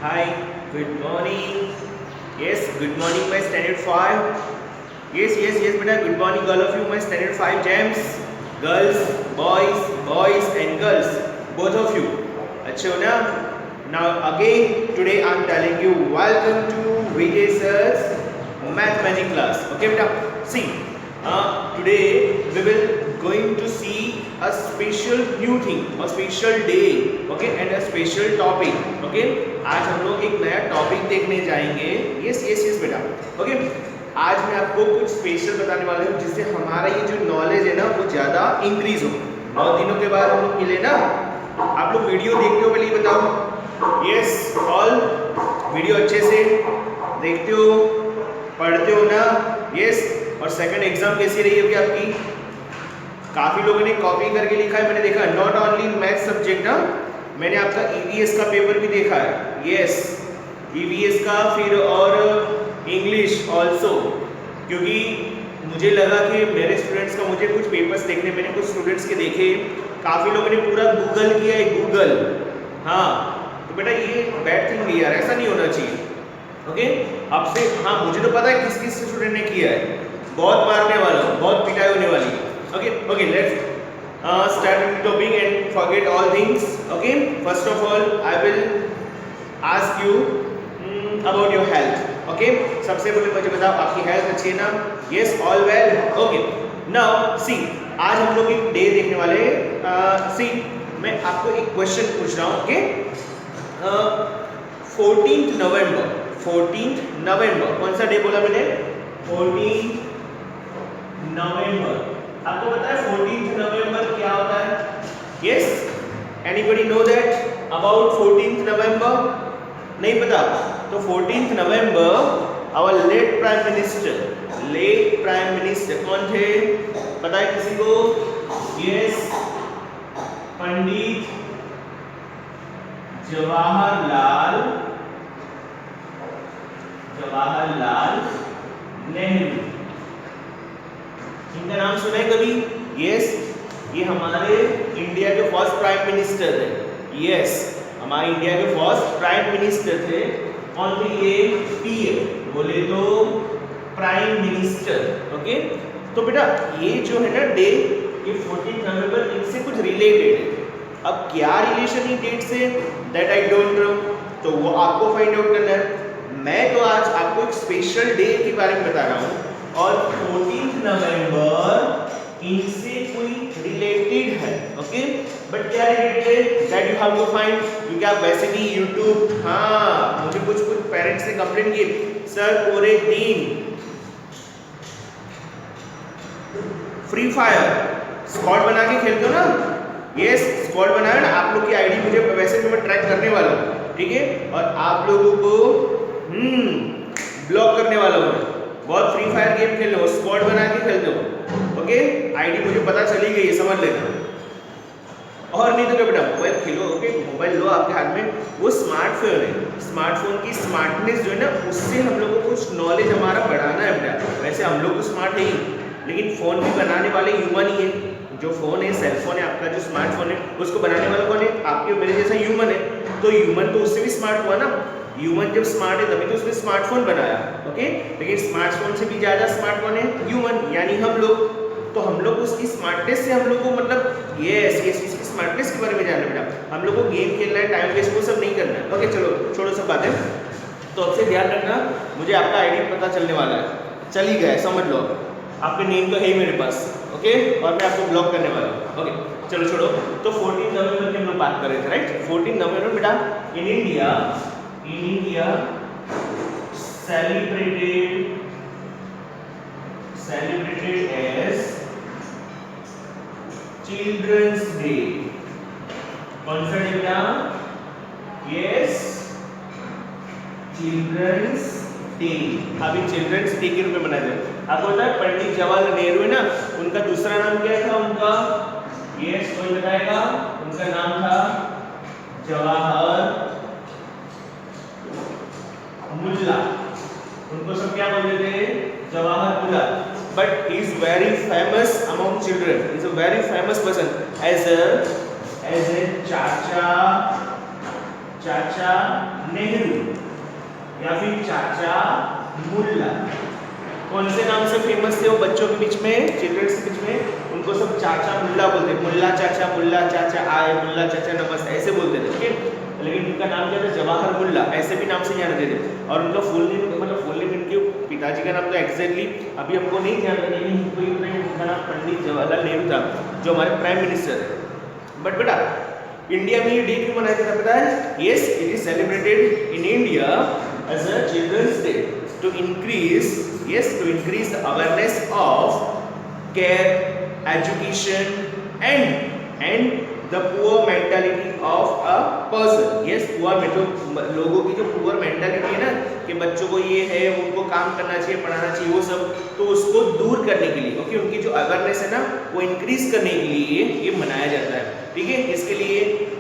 Hi, good morning. Yes, good morning, my standard 5. Yes, beta, good morning, all of you, my standard 5 gems. Girls, boys, and girls. Both of you. अच्छे हो ना? Now, again, today I'm telling you, welcome to Vijay Sir's mathematics class. Okay, beta? See, today we will going to see a special new thing, a special day, okay, and a special topic. Okay, आज हम लोग एक नया topic देखने जाएंगे. Yes बेटा. Okay, आज मैं आपको कुछ स्पेशल बताने वाला हूँ जिससे हमारा ये जो नॉलेज है ना वो ज़्यादा इंक्रीज हो. 9 दिनों के बाद हम लोग मिले ना. आप लोग वीडियो देखते हो पहले बताओ. यस, ऑल वीडियो अच्छे से देखते हो, पढ़ते हो ना. यस, और सेकंड एग्जाम कैसी रही होगी आपकी? काफ़ी लोगों ने कॉपी करके लिखा है, मैंने देखा. नॉट ओनली मैथ सब्जेक्ट ना, मैंने आपका ईवीएस का पेपर भी देखा है. यस, ईवीएस का, फिर और इंग्लिश ऑल्सो, क्योंकि मुझे लगा कि मेरे स्टूडेंट्स का मुझे कुछ पेपर्स देखने, मैंने कुछ स्टूडेंट्स के देखे. काफ़ी लोगों ने पूरा गूगल किया है, गूगल. हाँ, तो बेटा ये बैड थिंग नहीं यार, ऐसा नहीं होना चाहिए. ओके, आपसे, हाँ मुझे तो पता है किस किस स्टूडेंट ने किया है. बहुत मारने वाला हूँ, बहुत पिटाई होने वाली है. Okay, let's start with the topic and forget all things. Okay, first of all I will ask you about your health. Okay, सबसे पहले मुझे बताओ आपकी हेल्थ अच्छी है ना? Yes, all well. Okay, now see, आज हम लोग एक डे देखने वाले. see, मैं आपको एक क्वेश्चन पूछ रहा हूँ. ओके, 14th नवंबर, कौन सा डे बोला मैंने? 14 नवंबर. आपको पता है 14th नवंबर क्या होता है? Yes, anybody know that about 14th November? नहीं पता? तो 14th November our late prime minister कौन थे? पता है किसी को? यस, पंडित जवाहरलाल नेहरू. इनका नाम सुना है कभी? यस, ये हमारे इंडिया के फर्स्ट प्राइम मिनिस्टर थे. यस, हमारे इंडिया के फर्स्ट प्राइम मिनिस्टर थे. कौन थे ये? पीएम बोले तो प्राइम मिनिस्टर. ओके, तो बेटा ये जो है ना डे, ये 14 नवंबर, इनसे कुछ रिलेटेड है. अब क्या रिलेशन है डेट से, दैट आई डोंट नो, तो वो आपको फाइंड आउट करना है. मैं तो आज आपको एक स्पेशल डे के बारे में बता रहा हूँ, और 14th नवंबर इनसे कोई रिलेटेड है. ओके, बट क्या related, that you have to find. क्योंकि आप वैसे भी यूट्यूब, हाँ मुझे कुछ पेरेंट्स ने कंप्लेंट की, सर पूरे दिन फ्री फायर स्क्वाड बना के खेलते हो ना. यस, स्क्वाड बनाया ना आप लोग की आईडी, मुझे वैसे भी मैं ट्रैक करने वाला हूँ. ठीक है, और आप लोगों को ब्लॉक करने वाला हूँ. बहुत फ्री फायर गेम खेल रहे हो, स्क्वाड बना के खेलते हो. ओके, आईडी मुझे पता चली गई है, समझ लेना. और नहीं तो क्या बेटा, मोबाइल खेलो. ओके, मोबाइल लो आपके हाथ में, वो स्मार्टफोन है. स्मार्टफोन की स्मार्टनेस जो है ना, उससे हम लोगों को कुछ नॉलेज हमारा बढ़ाना है बेटा. वैसे हम लोग तो स्मार्ट है ही, लेकिन फ़ोन भी बनाने वाले ह्यूमन ही है. जो फ़ोन है, सेलफोन है आपका, जो स्मार्टफोन है, उसको बनाने वाला कौन है? आपके मेरे जैसा ह्यूमन है. तो ह्यूमन तो उससे भी स्मार्ट हुआ ना. ह्यूमन जब स्मार्ट है तभी तो उसने स्मार्टफोन बनाया. ओके, लेकिन स्मार्टफोन से भी ज़्यादा स्मार्ट कौन है? ह्यूमन, यानी हम लोग. तो हम लोग उसकी स्मार्टनेस से हम लोग को मतलब यस इसकी स्मार्टनेस के बारे में जानना बेटा. हम लोग को गेम खेलना है, टाइम वेस्ट वो सब नहीं करना है. ओके, चलो छोड़ो सब बातें. तो अब से ध्यान रखना, मुझे आपका आईडी पता चलने वाला है. चल ही गया, समझ लो. आपके नेम तो है ही मेरे पास. ओके, और मैं आपको ब्लॉक करने वाला हूँ. ओके, चलो छोड़ो. तो 14 नवंबर की हम लोग बात कर रहे थे, राइट? 14 नवंबर बेटा in India celebrated as children's day. कौन सा डे बेटा? Yes, children's day. अभी चिल्ड्रंस डे के रूप में मनाया जाए. आपको पता है पंडित जवाहरलाल नेहरू है ना, उनका दूसरा नाम क्या था उनका? यस, कोई बताएगा? उनका नाम था जवाहर मुल्ला. उनको सब क्या बोलते थे? जवाहर मुल्ला. But he is very famous among children. He is a very famous person as a चाचा नेहरू या फिर चाचा मुल्ला। कौन से नाम से फेमस थे वो बच्चों के बीच में, चिल्ड्रंस के बीच में? उनको सब चाचा मुल्ला बोलते, मुल्ला चाचा आए, मुल्ला चाचा नमस्ते, ऐसे बोलते थे, ठीक है। लेकिन उनका नाम क्या था? जवाहर मुल्ला, ऐसे भी नाम से जानते थे। और उनका फुल नेम, मतलब फुल नेम इनके पिताजी का नाम तो एग्जैक्टली अभी हमको नहीं ध्यान रखना, लेकिन उनका नाम पंडित जवाहरलाल नेहरू था, जो हमारे प्राइम मिनिस्टर है। बट बेटा इंडिया में ये डे क्यों मनाया जाता है पता है? Yes, it is celebrated in India as a children's day to increase the awareness of care, education and the poor mentality of a person. Yes, poor लोगों की जो poor mentality है ना कि बच्चों को ये है, उनको काम करना चाहिए, पढ़ाना चाहिए, वो सब, तो उसको दूर करने के लिए, ओके, उनकी जो अवेयरनेस है ना वो इंक्रीज करने के लिए ये मनाया जाता है, ठीक है। इसके लिए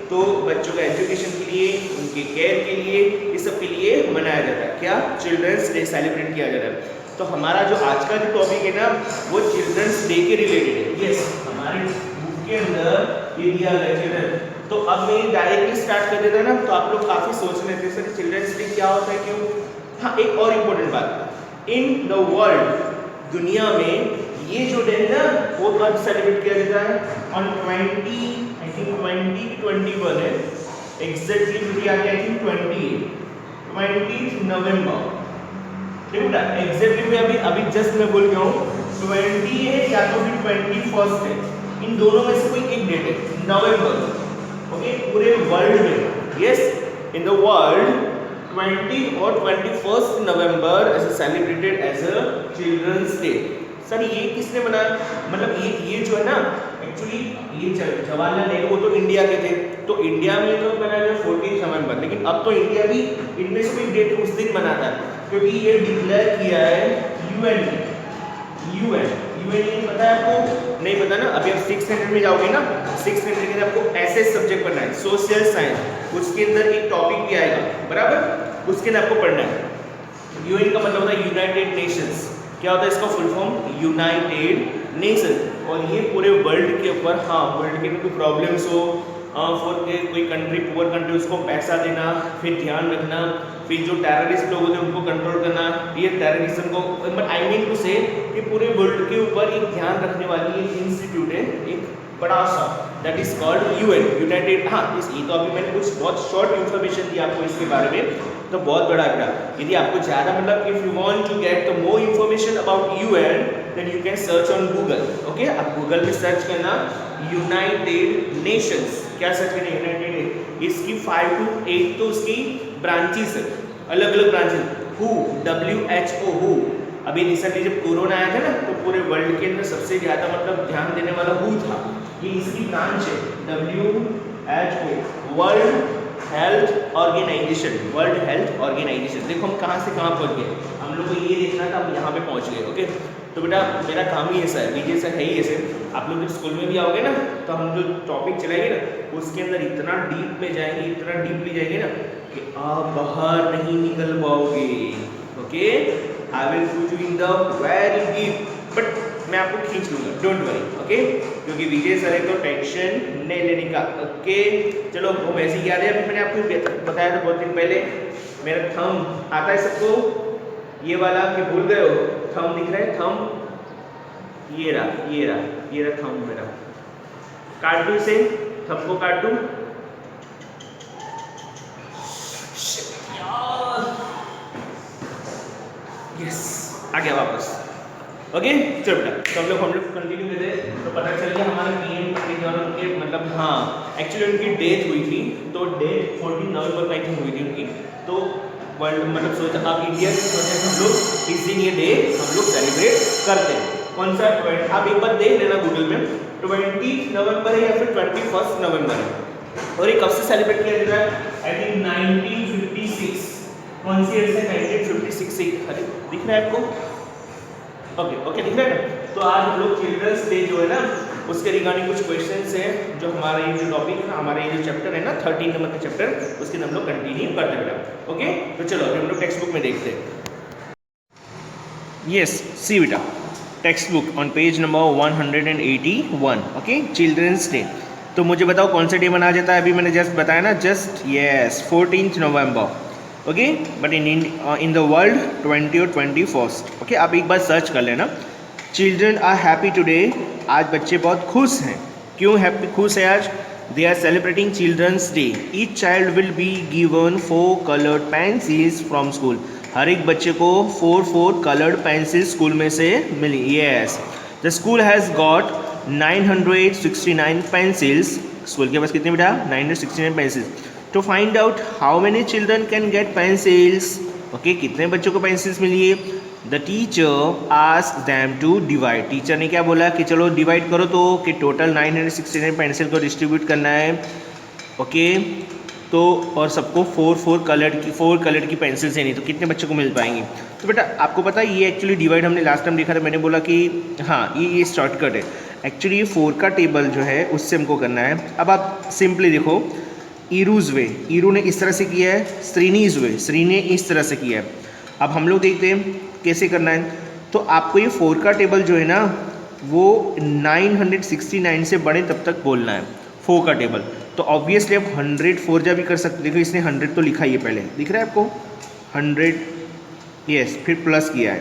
तो बच्चों का एजुकेशन के लिए, उनके केयर के लिए, इस सब के लिए मनाया जाता है। क्या? चिल्ड्रंस डे सेलिब्रेट किया जाता है। तो हमारा जो आज का जो टॉपिक है ना वो चिल्ड्रंस डे के रिलेटेड है। यस, हमारे बुक के अंदर ये दिया गया चिल्ड्रन। तो अब मैं डायरेक्टली स्टार्ट कर देता ना, तो आप लोग काफी सोच रहे थे सर चिल्ड्रंस डे क्या होता है, क्यों? हाँ, एक और इम्पोर्टेंट बात, इन द वर्ल्ड, दुनिया में ये जो डे है ना वो कब सेलिब्रेट किया जाता है? ऑन 2021 है एग्जैक्टली, मुझे याद है, आई थिंक 20 नवंबर, ठीक है बेटा, एग्जैक्टली मैं अभी जस्ट मैं बोल गया हूँ 20 है या तो फिर 21 है, इन दोनों में से कोई एक डेट है, नवंबर, ओके, पूरे वर्ल्ड में। यस, इन द वर्ल्ड 20 और 21 November is celebrated as a children's day. Sir ये किसने बनाया? मतलब ये जो है ना एक्चुअली ये जवाहरलाल नेहरू वो तो इंडिया के थे, तो इंडिया में तो बनाया गया 14 नवंबर, लेकिन अब तो इंडिया भी इनमें से कोई डेट उस दिन मनाता है, क्योंकि ये डिक्लेयर किया है यूएन ने। यूएन पता है आपको? नहीं पता ना? अभी आप 6th स्टैंडर्ड में जाओगे ना, 6th स्टैंडर्ड के अंदर आपको ऐसे सब्जेक्ट पढ़ना है, सोशल साइंस, उसके अंदर एक टॉपिक भी आएगा, बराबर, उसके अंदर आपको पढ़ना है। यूएन का मतलब होता है यूनाइटेड नेशंस। क्या होता है इसका फुल फॉर्म? United nation. और ये पूरे वर्ल्ड के ऊपर, हाँ, वर्ल्ड के में कोई प्रॉब्लम्स हो, फॉर कोई कंट्री, पुअर कंट्री, उसको पैसा देना, फिर ध्यान रखना, फिर जो टेररिस्ट लोग होते हैं उनको कंट्रोल करना, ये टेररिज्म को, बट आई मीन टू से कि पूरे वर्ल्ड के ऊपर एक ध्यान रखने वाली एक इंस्टीट्यूट है, एक बड़ा सा, that is called UN, United. हाँ, ये तो अभी मैंने कुछ बहुत शॉर्ट इन्फॉर्मेशन दी आपको इसके बारे में, तो बहुत बड़ा है। यदि आपको ज़्यादा, मतलब if you want to get the more information about UN, then you can search on Google, okay. आप गूगल में सर्च करना यूनाइटेड नेशंस, क्या सर्च करें? यूनाइटेड। इसकी 5 to 8 तो उसकी ब्रांचेस है, अलग अलग ब्रांचेस। हु, WHO, हु, अभी रिसेंटली जब कोरोना आया था ना तो पूरे वर्ल्ड के अंदर सबसे ज़्यादा मतलब ध्यान देने वाला हु था, ये इसकी ब्रांच है, WHO, world health organization, world health organization. देखो हम कहाँ से कहाँ पहुँच गए, हम लोग को ये देखना था, हम यहाँ पे पहुँच गए, ओके। तो बेटा मेरा काम ही ऐसा है, बीजे सर है ही ऐसे, आप लोग जब स्कूल में भी आओगे ना तो हम जो टॉपिक चलाएंगे ना उसके अंदर इतना डीप में जाएंगे, इतना डीपली जाएंगे ना कि आप बाहर नहीं निकल पाओगे, okay. I will put you in the very deep, but मैं आपको खींच लूँगा, डोंट वरी, ओके, क्योंकि विजय सर है तो टेंशन नहीं लेने का, ओके। चलो वो वैसे ही याद है, मैंने आपको बताया था बहुत दिन पहले, मेरा थंब आता है सबको, ये वाला कि भूल गए हो? थंब दिख रहा है, थंब, ये रहा थंब मेरा। काट दूं इसे, थंब को काट दूं, यस, आ गया वापस, ओके। चलो बेटा, तो हम लोग कंटिन्यू करते हैं, तो पता चल गया हमारे पीएम के मतलब, हाँ, एक्चुअली उनकी डेथ हुई थी, तो डेथ 14 नवंबर को आई थिंक हुई थी उनकी, तो वर्ल्ड मतलब सोचा आप इंडिया की सोचे हम लोग इस दिन ये डे हम लोग सेलिब्रेट करते हैं। कौन सा? आप एक बार देख लेना गूगल में, 20 नवंबर है या फिर 21 नवंबर है। और ये कब से सेलिब्रेट किया जाता है? I think 1956। कौन सी ईयर से? 1956 से। अरे दिख रहा है आपको? ओके दिख रहा है ना? तो आज हम लोग चिल्ड्रंस डे जो है ना उसके रिगार्डिंग कुछ क्वेश्चंस हैं, जो हमारा ये जो टॉपिक है ना, हमारा ये जो चैप्टर है ना 13 नंबर का चैप्टर, उसके हम लोग कंटिन्यू करते हैं, ओके। तो चलो अभी हम लोग टेक्स्ट बुक में देखते हैं। यस, सी बेटा, text book on page number 181, okay, children's day. तो मुझे बताओ कौन सा डे मनाया जाता है? अभी मैंने जस्ट बताया ना, just yes 14 November, okay, but in the world 20 और 21। ओके, आप एक बार सर्च कर लेना। चिल्ड्रन आर हैप्पी टुडे, आज बच्चे बहुत खुश हैं। क्यों हैप्पी, खुश है आज? They are celebrating children's day. Each child will be given 4 coloured pencils from school. हर एक बच्चे को 4 कलर्ड पेंसिल स्कूल में से मिली। Yes, the school has got 969 pencils. स्कूल के पास कितने बेटा? 969 pencils. To find out how many children can get pencils, okay, कितने बच्चों को पेंसिल्स मिली है? The teacher asked them to divide. Teacher ने क्या बोला कि चलो डिवाइड करो, तो कि टोटल 969 पेंसिल को डिस्ट्रीब्यूट करना है, ओके, तो और सबको 4 कलर की पेंसिल्स देनी, तो कितने बच्चों को मिल पाएंगी? तो बेटा आपको पता है ये एक्चुअली डिवाइड हमने लास्ट टाइम देखा था, मैंने बोला कि हाँ ये शॉर्टकट है। एक्चुअली ये 4 का टेबल जो है उससे हमको करना है। अब आप सिंपली देखो, ईरूज वे, ईरू ने इस तरह से किया है, श्रीनीज वे, श्री ने इस तरह से किया है। अब हम लोग देखते हैं कैसे करना है। तो आपको ये 4 का टेबल जो है ना वो 969 से बड़े तब तक बोलना है, 4 का टेबल। तो ऑब्वियसली आप 100 जा भी कर सकते, देखो इसने 100 तो लिखा ही है पहले, दिख रहा है आपको 100, यस, फिर प्लस किया है,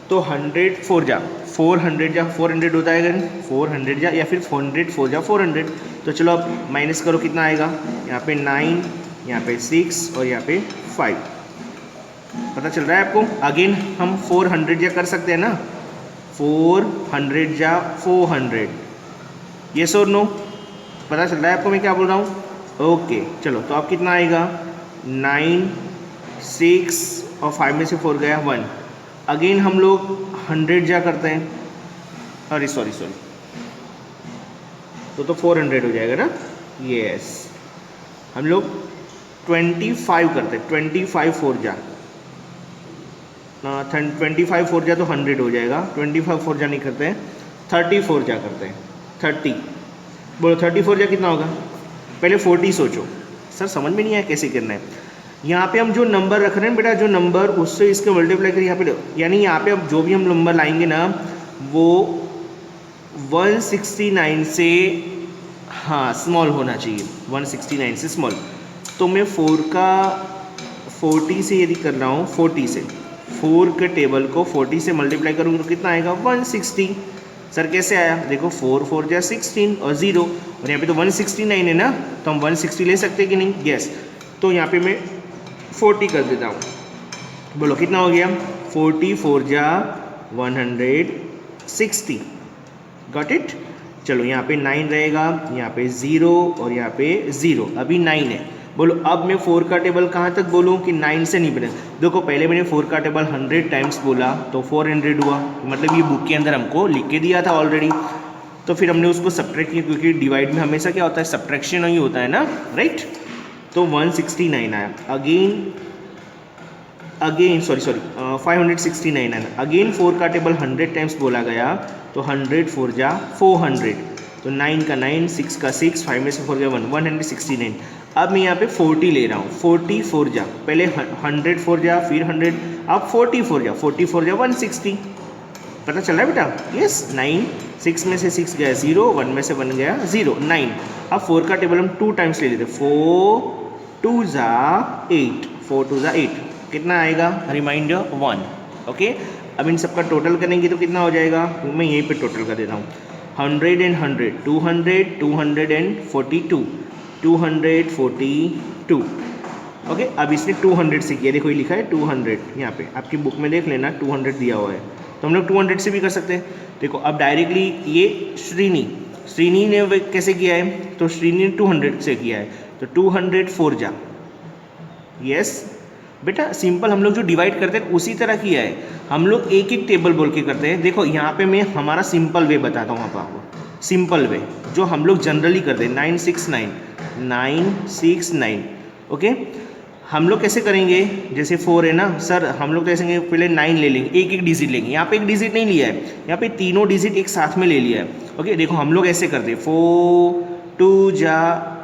तो 100 जा 400 होता है, 400 जा या फिर 100 जा 400। तो चलो अब माइनस करो, कितना आएगा? यहाँ पे 9, यहाँ पे 6 और यहाँ पे 5, पता चल रहा है आपको? अगेन हम 400 जा कर सकते हैं ना, 400 जा 400, यस और नो? पता चल रहा है आपको मैं क्या बोल रहा हूँ? ओके, चलो तो अब कितना आएगा? 9, 6 और 5 में से 4 गया 1। अगेन हम लोग 100 जा करते हैं, अरे सॉरी, तो 400 हो जाएगा ना, यस। हम लोग 25 करते हैं, 25 4 जा, 25 4 जा तो 100 हो जाएगा, 25 4 जा नहीं करते हैं, 34 जा करते हैं, 30, बोलो 34 जा कितना होगा? पहले 40 सोचो, सर समझ में नहीं आया कैसे करना है। यहाँ पे हम जो नंबर रख रहे हैं बेटा, जो नंबर उससे इसके मल्टीप्लाई करिए यहाँ पे, यानी यहाँ पे अब जो भी हम नंबर लाएंगे ना वो 169 से हाँ स्मॉल होना चाहिए, 169 से स्मॉल। तो मैं 4 का 40 से यदि कर रहा हूँ, 40 से 4 के टेबल को 40 से मल्टीप्लाई करूँगा तो कितना आएगा? 160। सर कैसे आया? देखो 4 4 जा 16 और 0, और यहाँ पे तो 169 है ना, तो हम 160 ले सकते हैं कि नहीं? यस। तो यहाँ पे मैं 40 कर देता हूँ, बोलो कितना हो गया? 44 जा 160, गॉट इट। चलो यहाँ पे 9 रहेगा, यहाँ पे 0 और यहाँ पे 0, अभी 9 है। बोलो अब मैं 4 का टेबल कहाँ तक बोलूँ कि 9 से नहीं बने? देखो पहले मैंने 4 का टेबल 100 टाइम्स बोला तो 400 हुआ, मतलब ये बुक के अंदर हमको लिख के दिया था ऑलरेडी। तो फिर हमने उसको सब्ट्रैक्ट किया, क्योंकि डिवाइड में हमेशा क्या होता है? सब्ट्रैक्शन ही होता है ना, राइट। तो 169 आया, अगेन सॉरी 569 आया। अगेन 4 का टेबल 100 टाइम्स बोला गया तो 100 4 जा 400, तो 9 का 9, 6 का 6, 5 में से 4 गया 1, 169। अब मैं यहाँ पे 40 ले रहा हूँ, 44 जा, पहले 104 जा फिर 100, अब 44 जा 160। पता चल रहा है बेटा? यस, 9, 6 में से 6 गया 0, 1 में से 1 गया 0, 9। अब 4 का टेबल हम 2 टाइम्स ले लेते, 4 2 जा 8, 4 2 जा 8, कितना आएगा? Reminder 1, okay. अब इन सबका टोटल करेंगे तो कितना हो जाएगा? मैं यहीं पे टोटल कर देता हूँ, 100 एंड 100, 200, 242, 242, ओके। अब इसने 200 से किया, देखो ये लिखा है 200, यहाँ पे आपकी बुक में देख लेना 200 दिया हुआ है, तो हम लोग 200 से भी कर सकते हैं। देखो अब डायरेक्टली ये श्रीनी ने कैसे किया है? तो श्रीनी ने 200 से किया है, तो 204 जा, यस बेटा। सिंपल हम लोग जो डिवाइड करते हैं उसी तरह किया है, हम लोग एक एक टेबल बोल के करते हैं। देखो यहाँ पे मैं हमारा सिंपल वे बताता हूँ आपको, सिंपल वे जो हम लोग जनरली करते हैं, 969, ओके। हम लोग कैसे करेंगे? जैसे 4 है ना सर, हम लोग कैसे पहले 9 ले लेंगे, एक एक डिजिट लेंगे। यहाँ पे एक डिजिट नहीं लिया है, यहाँ पे तीनों डिजिट एक साथ में ले लिया है, ओके। देखो हम लोग ऐसे करते हैं, 4 2 जा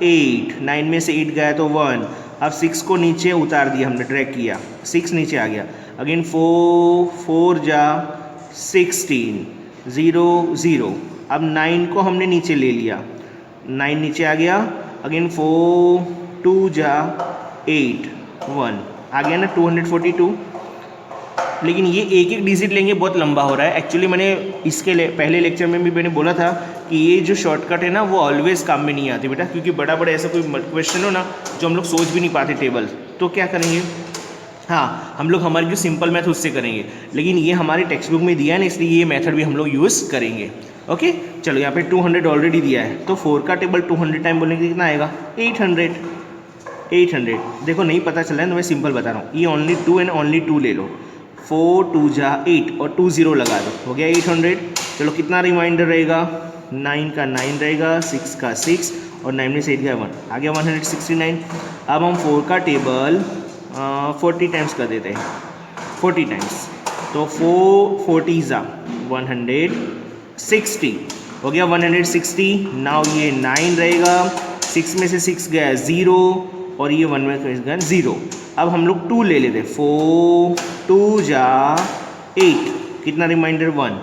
8, 9 में से 8 गया तो 1, अब 6 को नीचे उतार दिया हमने, ड्रैग किया, 6 नीचे आ गया। अगेन 4 4 जा 16, 0 0, अब 9 को हमने नीचे ले लिया, 9 नीचे आ गया, अगेन 4 2 जा 8 1 आ गया ना 242। लेकिन ये एक एक डिजिट लेंगे बहुत लंबा हो रहा है। एक्चुअली मैंने इसके पहले लेक्चर में भी मैंने बोला था कि ये जो शॉर्टकट है ना वो ऑलवेज काम में नहीं आती बेटा, क्योंकि बड़ा बड़ा ऐसा कोई क्वेश्चन हो ना जो हम लोग सोच भी नहीं पाते टेबल, तो क्या करेंगे, हाँ हम लोग हमारी जो सिंपल मैथ उससे करेंगे, लेकिन ये हमारे टेक्स्ट बुक में दिया है ना, इसलिए ये मेथड भी हम लोग यूज़ करेंगे। ओके चलो यहाँ पे 200 ऑलरेडी दिया है, तो 4 का टेबल 200 टाइम बोलने के कितना आएगा 800। देखो नहीं पता चला है तो मैं सिंपल बता रहा हूँ, ये ओनली 2 एंड ओनली 2 ले लो, 4 2 जा 8 और 2 0 लगा दो, हो गया 800। चलो कितना रिमाइंडर रहेगा, 9 का 9 रहेगा, 6 का 6 और 9 में से 8 गया 1, आ गया 169। अब हम 4 का टेबल 40 टाइम्स कर देते हैं, 40 टाइम्स, तो 4 40 जा 160, हो गया 160। नाउ ये 9 रहेगा, 6 में से 6 गया 0 और ये 1 में से गया 0। अब हम लोग 2 ले लेते, 4 2 जा 8, कितना रिमाइंडर 1,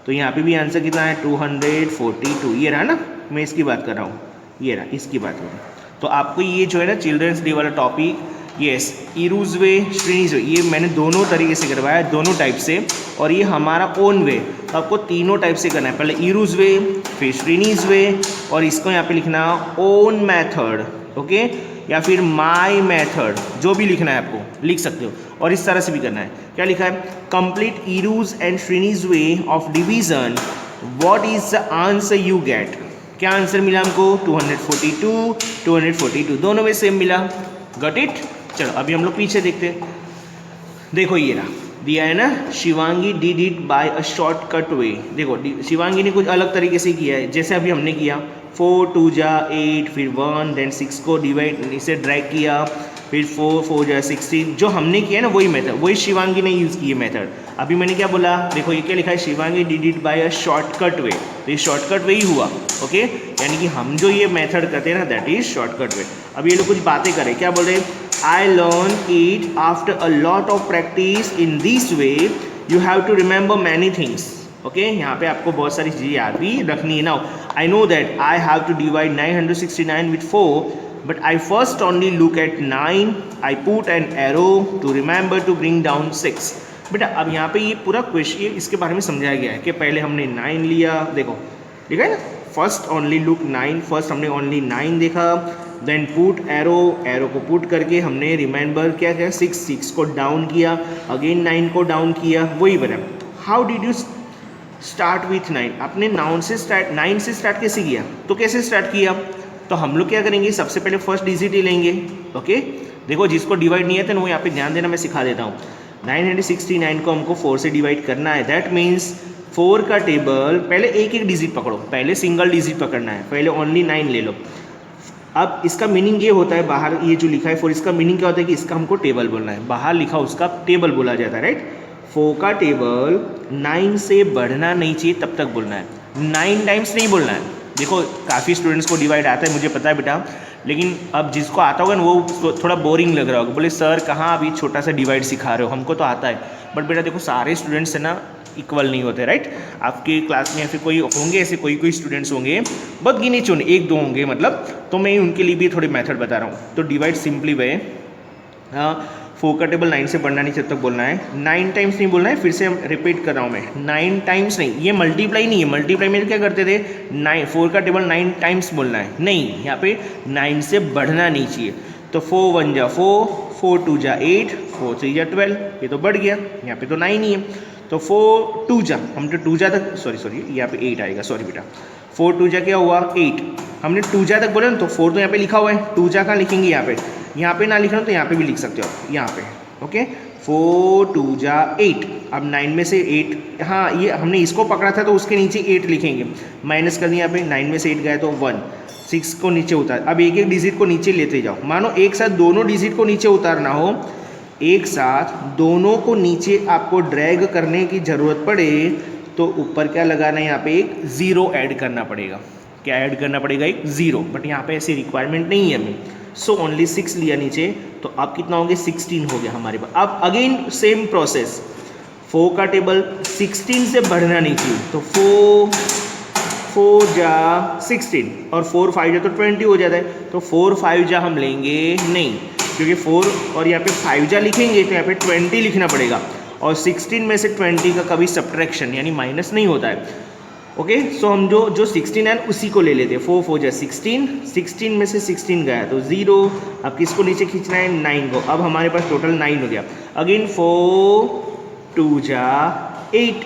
तो यहाँ पे भी आंसर कितना है 242। ये रहा ना, मैं इसकी बात कर रहा हूँ, ये रहा इसकी बात कर रहा हूँ। तो आपको ये जो है ना चिल्ड्रंस डे वाला टॉपिक, यस इरूज वे श्रेणीज वे, ये मैंने दोनों तरीके से करवाया है, दोनों टाइप से, और ये हमारा ओन वे, तो आपको तीनों टाइप से करना है, पहले इरूज वे फिर श्रेणीज वे, और इसको यहाँ पे लिखना ओन मैथड, ओके, या फिर माई मैथड, जो भी लिखना है आपको लिख सकते हो। और इस तरह से भी करना है, क्या लिखा है, कंप्लीट इरूज एंड श्रेणीज way of division, what is the answer you get, क्या आंसर मिला हमको 242 दोनों में सेम मिला, गॉट इट। चलो अभी हम लोग पीछे देखते हैं, देखो ये रहा दिया है ना, Shivangi did it by a shortcut way. देखो शिवांगी ने कुछ अलग तरीके से किया है, जैसे अभी हमने किया 4 2 जा 8 फिर 1 देन 6 को डिवाइड इसे ड्रैग किया, फिर 4 4 जा 16, जो हमने किया ना वही मेथड, वही शिवांगी ने यूज़ की है मेथड। अभी मैंने क्या बोला, देखो ये क्या लिखा है, Shivangi did it by a shortcut way, तो ये शॉर्टकट वे ही हुआ, ओके, यानी कि हम जो ये मेथड करते हैं ना दैट इज शॉर्टकट वे। अब ये लोग कुछ बातें करें, क्या बोल रहे हैं, I learn it after a lot of practice. In this way, you have to remember many things. Okay, यहाँ पे आपको बहुत सारी चीज़ें याद भी रखनी है। Now, I know that I have to divide 969 with 4, but I first only look at 9. I put an arrow to remember to bring down 6. बेटा अब यहाँ पे ये पूरा क्वेश्चन इसके बारे में समझाया गया है कि पहले हमने 9 लिया, देखो ठीक है ना, फर्स्ट ओनली लुक 9, फर्स्ट हमने ओनली 9 देखा, देन पुट एरो को पुट करके हमने रिमेंबर क्या किया 6 को डाउन किया, अगेन 9 को डाउन किया, वही बना। How did you start with 9, आपने 9 से स्टार्ट कैसे किया, तो कैसे स्टार्ट किया, तो हम लोग क्या करेंगे, सबसे पहले फर्स्ट डिजिट ही लेंगे, ओके। देखो जिसको डिवाइड नहीं है तो वो यहाँ पे ध्यान देना, मैं सिखा देता हूँ। 969 को हमको 4 से डिवाइड करना है, दैट मीन्स 4 का टेबल पहले एक एक डिजिट पकड़ो, पहले सिंगल डिजिट पकड़ना है, पहले ओनली 9 ले लो। अब इसका मीनिंग ये होता है, बाहर ये जो लिखा है 4, इसका मीनिंग क्या होता है कि इसका हमको टेबल बोलना है, बाहर लिखा उसका टेबल बोला जाता है, राइट। 4 का टेबल 9 से बढ़ना नहीं चाहिए, तब तक बोलना है, 9 टाइम्स नहीं बोलना है। देखो काफ़ी स्टूडेंट्स को डिवाइड आता है, मुझे पता है बेटा, लेकिन अब जिसको आता होगा ना वो थोड़ा बोरिंग लग रहा होगा, बोले सर कहाँ अभी छोटा सा डिवाइड सिखा रहे हो, हमको तो आता है। बट बेटा देखो सारे स्टूडेंट्स है ना इक्वल नहीं होते, राइट। आपके क्लास में या फिर कोई होंगे ऐसे कोई स्टूडेंट्स होंगे, बहुत गिने चुने 1-2 होंगे मतलब, तो मैं उनके लिए भी थोड़े मेथड बता रहा हूँ। तो डिवाइड सिंपली वे, 4 का टेबल 9 से बढ़ना नहीं, जब तक बोलना है, 9 टाइम्स नहीं बोलना है, फिर से रिपीट कर रहा हूँ मैं, 9 टाइम्स नहीं, ये मल्टीप्लाई नहीं है, मल्टीप्लाई में क्या करते थे 4 का टेबल 9 टाइम्स बोलना है, नहीं, यहाँ पे 9 से बढ़ना नहीं चाहिए। तो 4 1 जा 4, 4 2 जा 8, 4 3 जा 12, ये तो बढ़ गया, यहाँ पे तो 9 ही है, तो 4 2 जा, हमने 2 जा तक, सॉरी यहाँ पे 8 आएगा, सॉरी बेटा, 4 2 जा क्या हुआ 8, हमने 2 जा तक बोला ना, तो 4 तो यहाँ पे लिखा हुआ है, 2 जा कहाँ लिखेंगे, यहाँ पे ना लिखना तो यहाँ पे भी लिख सकते हो, यहाँ पे, ओके। 4 2 जा 8, अब 9 में से 8, हाँ ये हमने इसको पकड़ा था तो उसके नीचे 8 लिखेंगे, माइनस कर दिया यहाँ पे, 9 में से 8 गया तो 1, 6 को नीचे उतार, अब एक एक डिजिट को नीचे लेते जाओ, मानो एक साथ दोनों डिजिट को नीचे उतारना हो, एक साथ दोनों को नीचे आपको ड्रैग करने की ज़रूरत पड़े तो ऊपर क्या लगाना है, यहाँ पे एक 0 ऐड करना पड़ेगा, क्या ऐड करना पड़ेगा, एक 0, बट यहाँ पे ऐसी रिक्वायरमेंट नहीं है हमें, सो ओनली 6 लिया नीचे, तो अब कितना होंगे 16 हो गया हमारे पास। अब अगेन सेम प्रोसेस, 4 का टेबल 16 से बढ़ना नहीं चाहिए, तो 4 जा 16 और 4 5 जा तो 20 हो जाता है, तो 4 5 जा हम लेंगे नहीं, क्योंकि 4 और यहाँ पे 5 जा लिखेंगे तो यहाँ पे 20 लिखना पड़ेगा, और 16 में से 20 का कभी सब्ट्रैक्शन यानी माइनस नहीं होता है। ओके, सो हम जो 16 है उसी को ले लेते हैं। 4 4 जा 16, 16 में से 16 गया तो 0, अब किसको नीचे खींचना है 9 को, अब हमारे पास टोटल 9 हो गया। अगेन 4 2 जा 8,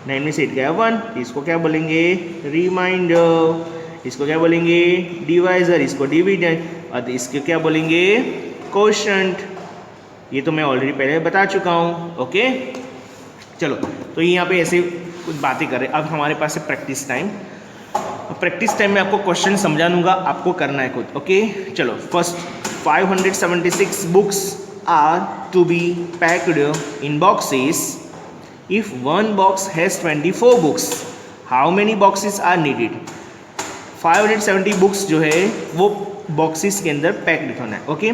9 में से 8 गया 1, इसको क्या बोलेंगे रिमाइंडर, इसको क्या बोलेंगे डिवाइजर, इसको डिविडेंड, और इसको क्या बोलेंगे कोशेंट। ये तो मैं ऑलरेडी पहले बता चुका हूँ। ओके चलो, तो यहाँ पे ऐसे कुछ बातें करें। अब हमारे पास है प्रैक्टिस टाइम। प्रैक्टिस टाइम में आपको क्वेश्चन समझा दूंगा, आपको करना है खुद। ओके चलो, first 576 books are to be packed in boxes. If one box has 24 books, how many boxes are needed. 570 books जो है वो बॉक्सेस के अंदर पैक्ड होना है। Okay,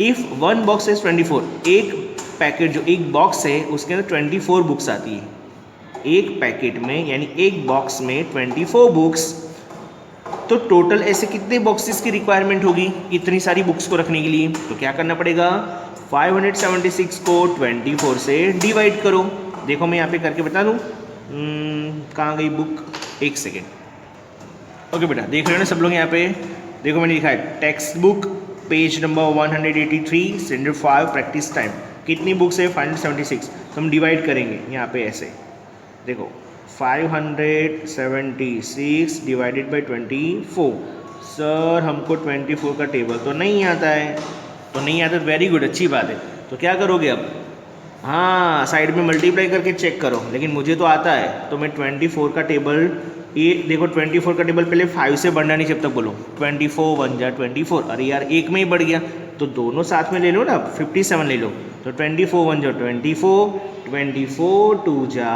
if one box has 24, एक पैकेट जो एक बॉक्स है उसके अंदर 24 बुक्स आती है। एक पैकेट में यानी एक बॉक्स में 24 बुक्स, तो टोटल ऐसे कितने बॉक्सेस की रिक्वायरमेंट होगी इतनी सारी बुक्स को रखने के लिए। तो क्या करना पड़ेगा, 576 को 24 से डिवाइड करो। देखो मैं यहाँ पे करके बता दूँ, कहाँ गई बुक, एक सेकेंड। ओके बेटा, देख रहे हो ना सब लोग यहाँ पे, देखो मैंने लिखा है text book page number 183 standard 5 practice time. कितनी बुक्स है 576, तो हम डिवाइड करेंगे यहाँ पे ऐसे। देखो 576 डिवाइडेड बाई 24। सर हमको 24 का टेबल तो नहीं आता है, तो नहीं आता, वेरी गुड, अच्छी बात है। तो क्या करोगे अब, हाँ साइड में मल्टीप्लाई करके चेक करो, लेकिन मुझे तो आता है, तो मैं 24 का टेबल, ये देखो 24 का टेबल पहले 5 से बढ़ना नहीं जब तक बोलो। 24 1 जा 24, अरे यार एक में ही बढ़ गया, तो दोनों साथ में ले लो ना, 57 ले लो। तो 24 1 जा 24, 24 2 जा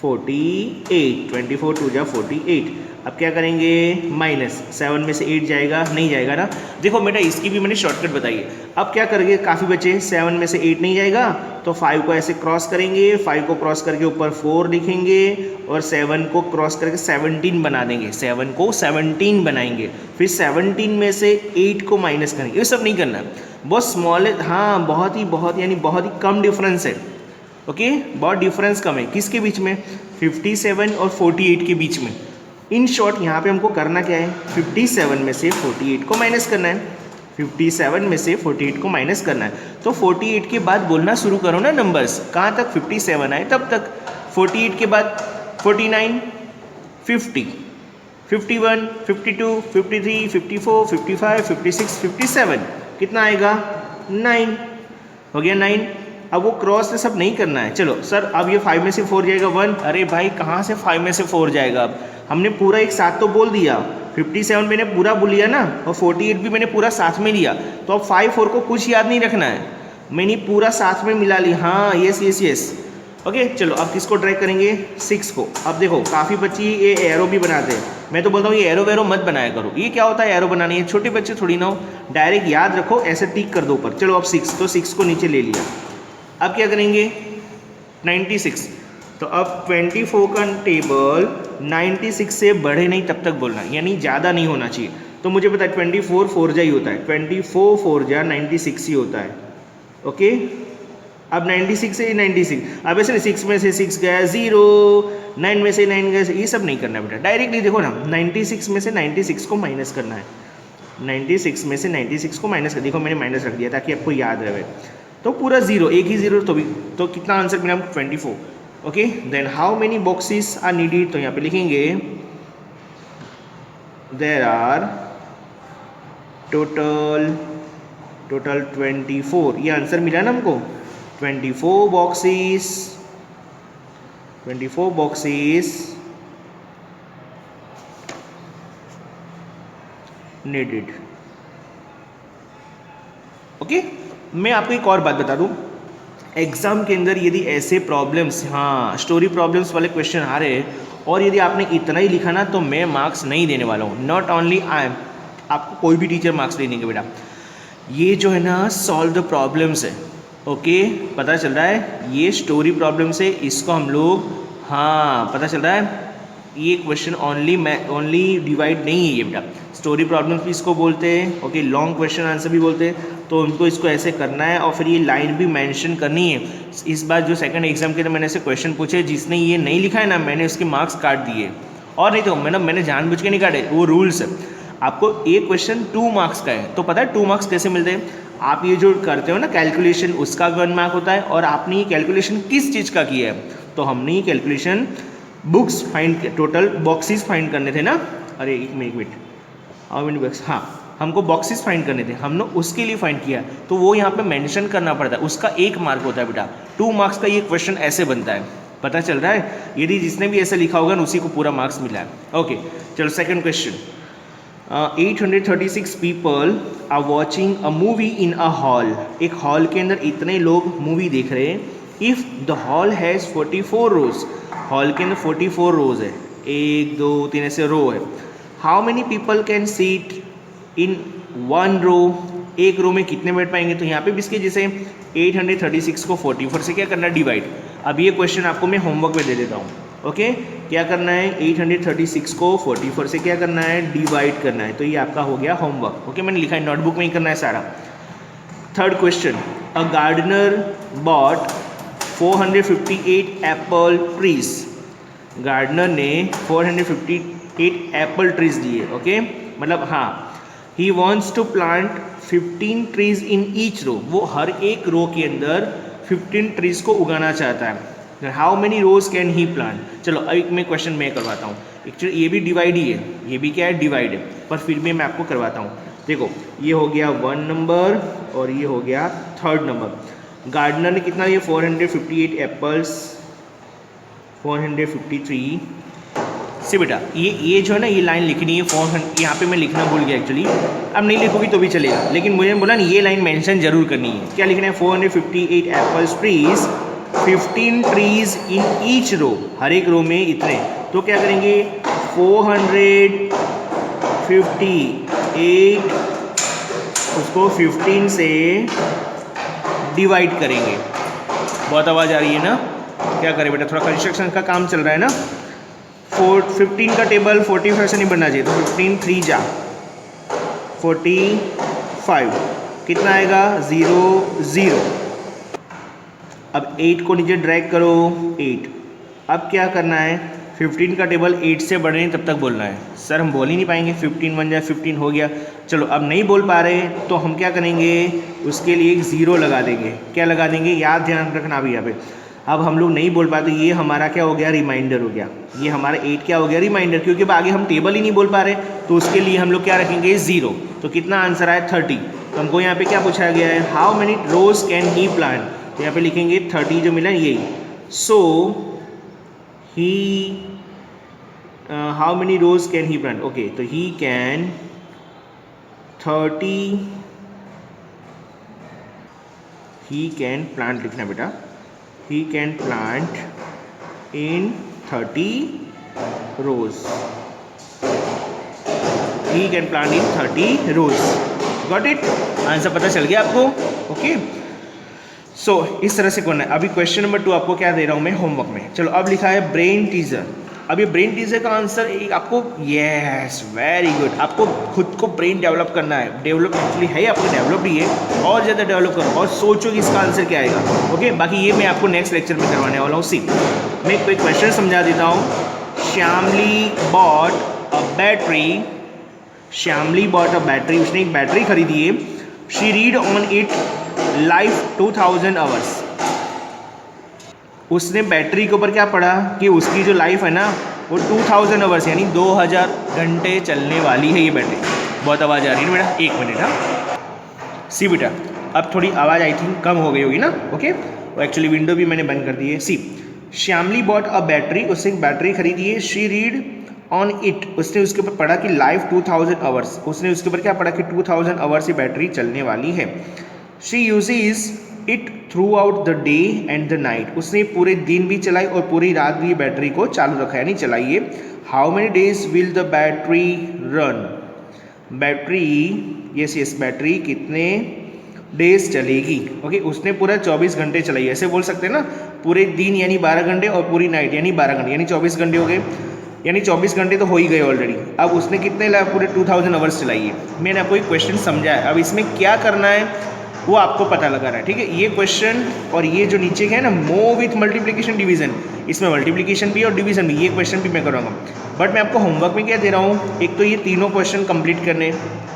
48, 24 2 जा 48। अब क्या करेंगे, माइनस 7 में से 8 जाएगा, नहीं जाएगा ना। देखो बेटा इसकी भी मैंने शॉर्टकट बताई है। अब क्या करेंगे, काफ़ी बचे, 7 में से 8 नहीं जाएगा, तो 5 को ऐसे क्रॉस करेंगे, 5 को क्रॉस करके ऊपर 4 लिखेंगे, और 7 को क्रॉस करके 17 बना देंगे, 7 को 17 बनाएंगे। फिर 17 में से 8 को माइनस करेंगे। ये सब नहीं करना है, बहुत स्मॉल है, हाँ बहुत यानी बहुत ही कम डिफरेंस है। ओके, बहुत डिफरेंस कम है, किसके बीच में, 57 और 48 के बीच में। इन शॉर्ट यहाँ पे हमको करना क्या है, 57 में से 48 को माइनस करना है, 57 में से 48 को माइनस करना है। तो 48 के बाद बोलना शुरू करो ना नंबर्स, कहाँ तक 57 आए तब तक। 48 के बाद 49, 50, 51, 52, 53, 54, 55, 56, 57, कितना आएगा 9, हो गया 9। अब वो क्रॉस से सब नहीं करना है। चलो सर अब ये 5 में से 4 जाएगा 1, अरे भाई कहाँ से 5 में से 4 जाएगा, अब हमने पूरा एक साथ तो बोल दिया, 57 मैंने पूरा बोल लिया ना, और 48 भी मैंने पूरा साथ में लिया। तो अब 5 4 को कुछ याद नहीं रखना है, मैंने पूरा साथ में मिला लिया। हाँ यस यस यस। ओके चलो, अब किसको ड्रैग करेंगे, 6 को। अब देखो काफ़ी बच्चे ये एरो भी बनाते हैं, मैं तो बोलता हूँ ये एरो वेरो मत बनाया करो। ये क्या होता है एरो बनानी है, छोटे बच्चे थोड़ी ना हो, डायरेक्ट याद रखो, ऐसे टिक कर दो ऊपर। चलो अब 6, तो 6 को नीचे ले लिया। अब क्या करेंगे 96, तो अब 24 का टेबल 96 से बढ़े नहीं तब तक बोलना, यानी ज़्यादा नहीं होना चाहिए। तो मुझे पता है 24 4 जा ही होता है, 24 4 जा 96 ही होता है। ओके, अब 96 से 96, अब ऐसे 6 में से 6 गया 0, 9 में से 9 गया, ये सब नहीं करना बेटा, डायरेक्टली देखो ना 96 में से 96 को माइनस करना है। 96 में से 96 को माइनस कर, देखो मैंने माइनस रख दिया ताकि आपको याद रहे। तो पूरा 0, एक ही 0 तो भी, तो कितना आंसर मिला 24। Okay, then how many boxes are needed, तो यहाँ पे लिखेंगे देयर आर टोटल 24, ये आंसर मिला ना हमको, 24 बॉक्सेस नीडेड। ओके, मैं आपको एक और बात बता दूं, एग्जाम के अंदर यदि ऐसे प्रॉब्लम्स, हाँ स्टोरी प्रॉब्लम्स वाले क्वेश्चन आ रहे हैं, और यदि आपने इतना ही लिखा ना, तो मैं मार्क्स नहीं देने वाला हूँ। नॉट ओनली आई एम, आपको कोई भी टीचर मार्क्स नहीं देंगे बेटा। ये जो है ना सॉल्व द प्रॉब्लम्स है। ओके, पता चल रहा है, ये स्टोरी प्रॉब्लम्स है, इसको हम लोग, हाँ पता चल रहा है, ये क्वेश्चन ओनली डिवाइड नहीं है ये बेटा, स्टोरी प्रॉब्लम्स भी इसको बोलते हैं, ओके, लॉन्ग क्वेश्चन आंसर भी बोलते हैं। तो उनको इसको ऐसे करना है और फिर ये लाइन भी मेंशन करनी है। इस बार जो सेकंड एग्जाम के लिए मैंने ऐसे क्वेश्चन पूछे, जिसने ये नहीं लिखा है ना, मैंने उसके मार्क्स काट दिए। और नहीं तो मैंने जानबूझ के नहीं काटे, वो रूल्स है। आपको एक क्वेश्चन 2 मार्क्स का है, तो पता है 2 मार्क्स कैसे मिलते हैं? आप ये जो करते हो ना कैलकुलेशन, उसका 1 मार्क होता है, और आपने ये कैलकुलेशन किस चीज़ का किया है। तो हमने ये calculation books find, total boxes find करने थे ना, अरे एक मिनट, हाउ मेनी बॉक्स, हाँ, हमको बॉक्सेस फाइंड करने थे, हमने उसके लिए फाइंड किया, तो वो यहाँ पे मेंशन करना पड़ता है, उसका 1 मार्क होता है बेटा। 2 मार्क्स का ये क्वेश्चन ऐसे बनता है, पता चल रहा है? यदि जिसने भी ऐसे लिखा होगा ना, उसी को पूरा मार्क्स मिला है। ओके, चलो second question. 836 people are watching a movie in a hall. एक हॉल के अंदर इतने लोग मूवी देख रहे हैं। If the hall has 44 rows, hall के अंदर 44 रोज है, 1 2 3 ऐसे रो है। How many people can seat in 1 row, एक रो में कितने बैठ पाएंगे? तो यहाँ पे भी इसके जैसे 836 को 44 से क्या करना है, डिवाइड। अब ये क्वेश्चन आपको मैं होमवर्क में दे देता हूँ, ओके। क्या करना है, 836 को 44 से क्या करना है, डिवाइड करना है। तो ये आपका हो गया होमवर्क, ओके, मैंने लिखा है नोटबुक में ही करना है सारा। Third question, a gardener bought 458 apple trees. Gardener ने 458 एप्पल ट्रीज दिए, ओके, मतलब हाँ, he wants to plant 15 trees in each row. वो हर एक रो के अंदर 15 ट्रीज को उगाना चाहता है। How many rows can he plant? चलो अब मैं क्वेश्चन मैं करवाता हूँ। एक्चुअली ये भी डिवाइड ही है, ये भी क्या है, डिवाइड है, पर फिर भी मैं आपको करवाता हूँ। देखो, ये हो गया 1 नंबर और ये हो गया 3rd नंबर। गार्डनर ने कितना दिया, 458 एप्पल्स, 453। सी बेटा, ये जो है ना, ये लाइन लिखनी है 400, यहाँ पे मैं लिखना भूल गया एक्चुअली। अब नहीं लिखोगी तो भी चलेगा, लेकिन मुझे बोला ना ये लाइन मेंशन जरूर करनी है। क्या लिखना है, 458 apples trees, 15 trees in each row, हर एक रो में इतने। तो क्या करेंगे, 458 उसको 15 से डिवाइड करेंगे। बहुत आवाज़ आ रही है ना, क्या करें बेटा, थोड़ा कंस्ट्रक्शन का काम चल रहा है ना। 15 का टेबल 45 से नहीं बनना चाहिए, तो 15 3 जा 45, कितना आएगा, 0 0। अब 8 को नीचे ड्रैग करो, 8। अब क्या करना है, 15 का टेबल 8 से बढ़ रहे हैं तब तक बोलना है। सर हम बोल ही नहीं पाएंगे, 15 बन जाए, 15 हो गया। चलो अब नहीं बोल पा रहे तो हम क्या करेंगे, उसके लिए एक 0 लगा देंगे। क्या लगा देंगे, याद ध्यान रखना अभी यहाँ पे। अब हम लोग नहीं बोल पाए तो ये हमारा क्या हो गया, रिमाइंडर हो गया। ये हमारा 8 क्या हो गया, रिमाइंडर, क्योंकि अब आगे हम टेबल ही नहीं बोल पा रहे, तो उसके लिए हम लोग क्या रखेंगे, 0। तो कितना आंसर आया, 30। तो हमको यहाँ पे क्या पूछा गया है, how many rows can he plant. तो यहाँ पे लिखेंगे 30 जो मिला यही। So he how many rows can he plant, okay, तो he can 30, he can plant लिखना बेटा, he can plant in 30 rows, he can plant in 30 rows, got it? Answer पता चल गया आपको, ओके। सो इस तरह से करना है। अभी क्वेश्चन नंबर 2 आपको क्या दे रहा हूँ मैं होमवर्क में। चलो अब लिखा है ब्रेन टीजर। अब ये ब्रेन टीजर का आंसर एक आपको, यस वेरी गुड, आपको खुद को ब्रेन डेवलप करना है। डेवलप एक्चुअली है, आपको डेवलप ही है, और ज़्यादा डेवलप करो और सोचो कि इसका आंसर क्या आएगा, ओके। बाकी ये मैं आपको नेक्स्ट लेक्चर में करवाने वाला हूँ। सी मैं कोई क्वेश्चन समझा देता हूँ। Shyamli bought a battery, Shyamli bought a battery, उसने एक बैटरी खरीदी है। She read on it life 2000 hours. उसने बैटरी के ऊपर क्या पढ़ा कि उसकी जो लाइफ है ना वो 2000 आवर्स यानी 2000 घंटे चलने वाली है ये बैटरी। बहुत आवाज़ आ रही है ना बेटा, 1 मिनट। हाँ सी बेटा, अब थोड़ी आवाज़ आई थिंक कम हो गई होगी ना, ओके। वो एक्चुअली विंडो भी मैंने बंद कर दी है। सी श्यामली बॉट अ बैटरी, उसने एक बैटरी खरीदी है। शी रीड ऑन इट, उसने उसके ऊपर पढ़ा कि लाइफ 2000 आवर्स, उसने उसके ऊपर क्या पढ़ा कि 2000 आवर्स ये बैटरी चलने वाली है। She uses it throughout the day and the night, उसने पूरे दिन भी चलाई और पूरी रात भी बैटरी को चालू रखा है, नहीं चलाइए। How many days will the battery run, battery yes battery कितने डेज चलेगी, ओके। उसने पूरा 24 घंटे चलाई, ऐसे बोल सकते हैं ना, पूरे दिन यानी 12 घंटे और पूरी नाइट यानी 12 घंटे, यानी 24 घंटे हो गए। यानी 24 घंटे तो हो ही गए ऑलरेडी। अब उसने कितने पूरे 2000 आवर्स चलाई है। मैंने आपको एक क्वेश्चन समझा है, अब इसमें क्या करना है वो आपको पता लगा रहा है, ठीक है। ये क्वेश्चन और ये जो नीचे है ना, मूव विथ मल्टीप्लिकेशन डिवीजन, इसमें मल्टीप्लिकेशन भी और डिवीजन भी, ये क्वेश्चन भी मैं कराऊंगा। बट मैं आपको होमवर्क में क्या दे रहा हूँ, एक तो ये तीनों क्वेश्चन कंप्लीट करने,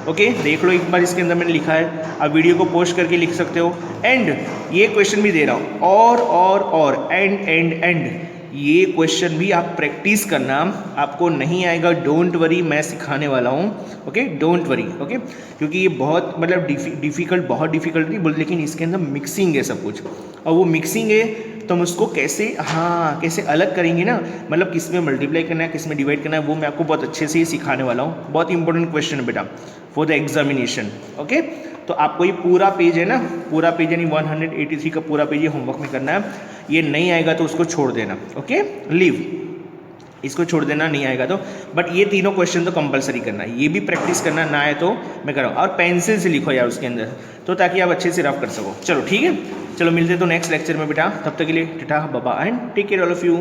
ओके। देख लो एक बार, इसके अंदर मैंने लिखा है, आप वीडियो को पोस्ट करके लिख सकते हो। एंड ये क्वेश्चन भी दे रहा हूँ, और एंड ये क्वेश्चन भी आप प्रैक्टिस करना। आपको नहीं आएगा डोंट वरी, मैं सिखाने वाला हूँ, ओके, डोंट वरी, ओके। क्योंकि ये बहुत मतलब बहुत डिफिकल्ट नहीं बोल, लेकिन इसके अंदर मिक्सिंग है सब कुछ, और वो मिक्सिंग है तो हम उसको कैसे अलग करेंगे ना, मतलब किस में मल्टीप्लाई करना है, किस में डिवाइड करना है, वो मैं आपको बहुत अच्छे से सिखाने वाला हूँ। बहुत इंपॉर्टेंट क्वेश्चन है बेटा फॉर द एग्जामिनेशन, ओके। तो आपको ये पूरा पेज है ना, पूरा पेज यानी 183 का पूरा पेज ये होमवर्क में करना है। ये नहीं आएगा तो उसको छोड़ देना, ओके, लीव, इसको छोड़ देना नहीं आएगा तो। बट ये तीनों क्वेश्चन तो कंपलसरी करना है, ये भी प्रैक्टिस करना, ना आए तो मैं कराऊँ। और पेंसिल से लिखो यार उसके अंदर, तो ताकि आप अच्छे से रफ कर सको। चलो ठीक है, चलो मिलते तो नेक्स्ट लेक्चर में बेटा, तब तक के लिए tata bye bye and take care all of you.